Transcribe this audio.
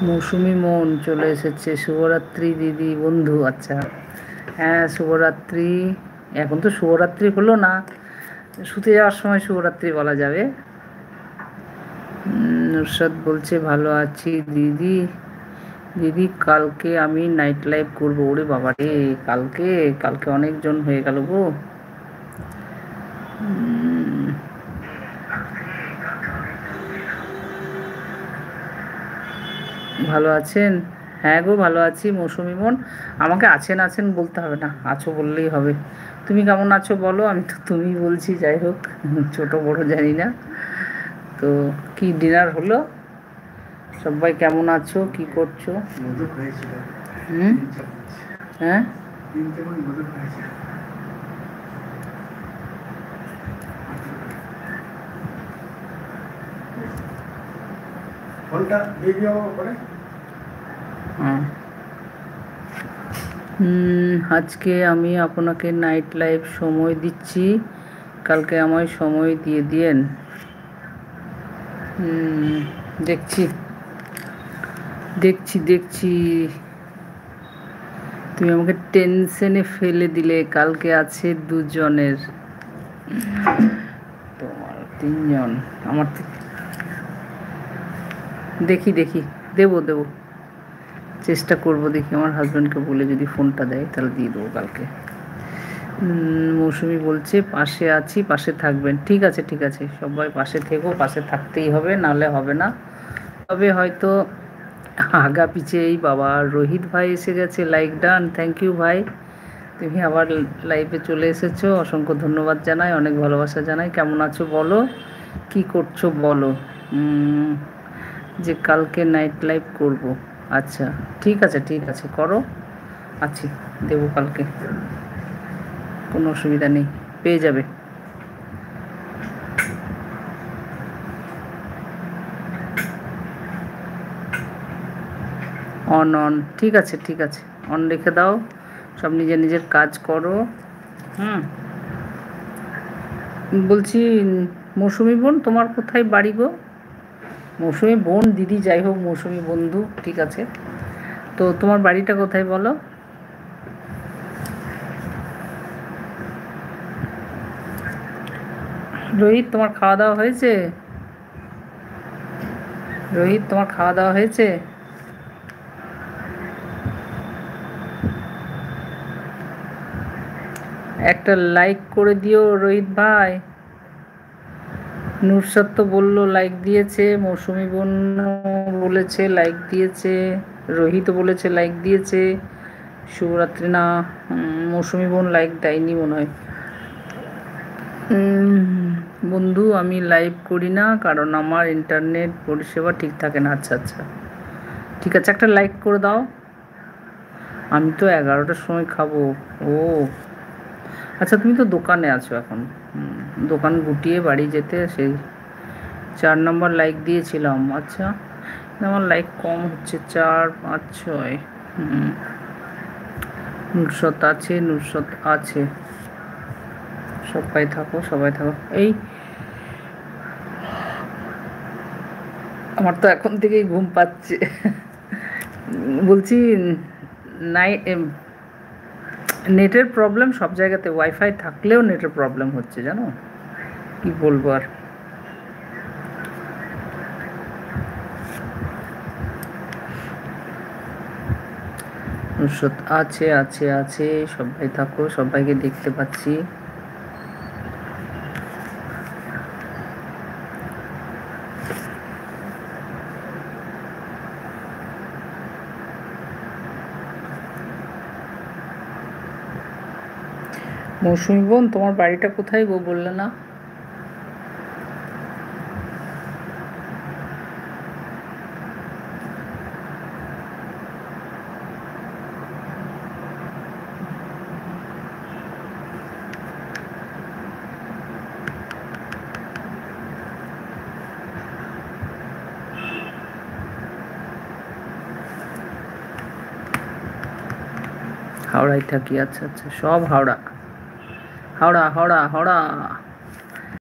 মৌসুমি মন চলে এসেছে। শুভরাত্রি দিদি বন্ধু। আচ্ছা, হ্যাঁ শুভরাত্রি। এখন তো শুভরাত্রি হলো না, শুতে যাওয়ার সময় শুভরাত্রি বলা যাবে। নুসরাত বলছে ভালো আছি দিদি। দিদি কালকে আমি নাইট লাইভ করবো। ওরে বাবা রে, কালকে কালকে অনেকজন হয়ে গেল গো। ভালো আছেন? হ্যাঁ গো ভালো আছি মৌসুমি বোন। আমাকে আছেন আছেন বলতে হবে না, আছো বললেই হবে। তুমি কেমন আছো বলো, আমি তো তুমি বলছি, যাই হোক ছোট বড় জানি না। তো কি ডিনার হলো? সবাই কেমন আছো, কি করছো? হুম। হ্যাঁ। হ্যাঁ। আজকে আমি আপনাকে নাইট লাইভ সময় দিচ্ছি, কালকে আমায় সময় দিয়ে দিয়েন। দেখছি দেখছি দেখছি। তুমি আমাকে টেনশনে ফেলে দিলে। কালকে আছে দুজনের, তোমার তিনজন, আমার দেখি দেখি, দেবো দেবো, চেষ্টা করবো। দেখি আমার হাজব্যান্ডকে বলে যদি ফোনটা দেয় তাহলে দিয়ে দেবো কালকে। মৌসুমি বলছে পাশে আছি, পাশে থাকবেন। ঠিক আছে ঠিক আছে, সবাই পাশে থেকো, পাশে থাকতেই হবে, নাহলে হবে না। তবে হয়তো আগা পিছে, এই বাবা রোহিত ভাই এসে গেছে। লাইক ডান, থ্যাংক ইউ ভাই। তুমি আবার লাইভে চলে এসেছো, অসংখ্য ধন্যবাদ জানাই, অনেক ভালোবাসা জানাই। কেমন আছো বলো, কি করছো বলো। যে কালকে নাইট লাইভ করব। আচ্ছা ঠিক আছে ঠিক আছে, করো, আছি, দেবো কালকে, কোনো অসুবিধা নেই, পেয়ে যাবে। অন অন, ঠিক আছে ঠিক আছে, অন রেখে দাও, সব নিজের নিজের কাজ করো। হুম। বলছি, মৌসুমি বোন তোমার কোথায় বাড়ি গো? মৌসুমি বোন, দিদি যাই হোক, মৌসুমি বন্ধু, ঠিক আছে। তো তোমার বাড়িটা কোথায় বলো? রোহিত তোমার খাওয়া দাওয়া হয়েছে? রোহিত তোমার খাওয়া দাওয়া হয়েছে? একটা লাইক করে দিও রোহিত ভাই। নুরসাদ তো বললো লাইক দিয়েছে, মৌসুমি বোন বলেছে লাইক দিয়েছে, রোহিত বলেছে লাইক দিয়েছে। শুভরাত্রি না, মৌসুমি বোন লাইক দেয়নি মনে হয়। বন্ধু আমি লাইভ করি না, কারণ আমার ইন্টারনেট পরিষেবা ঠিক থাকে না। আচ্ছা আচ্ছা, ঠিক আছে, একটা লাইক করে দাও। আমি তো 11টার সময় খাবো। ও আচ্ছা, তুমি তো দোকানে আছো এখন। দোকান গুটিয়ে বাড়ি যেতে সেই 4 নম্বর লাইক দিয়েছিলাম। আচ্ছা, আমার লাইক কম হচ্ছে, 4 5 6। নুরসত আছে, নুরসত আছে, সবাই থাকো সবাই থাকো। এই আমার তো এখন থেকেই ঘুম পাচ্ছে। বলছি, নাই নেটের প্রবলেম সব জায়গাতে, ওয়াইফাই থাকলেও নেটের প্রবলেম হচ্ছে জানো, কি বলবো আর। নুসরত আছে আছে আছে, সবাই থাকো, সবাইকে দেখতে পাচ্ছি। মৌসুমি বোন তোমার বাড়িটা কোথায় গো, বললে না? হাওড়ায় থাকি, আচ্ছা আচ্ছা, সব হাওড়া, হাওড়া হাওড়া হাওড়া।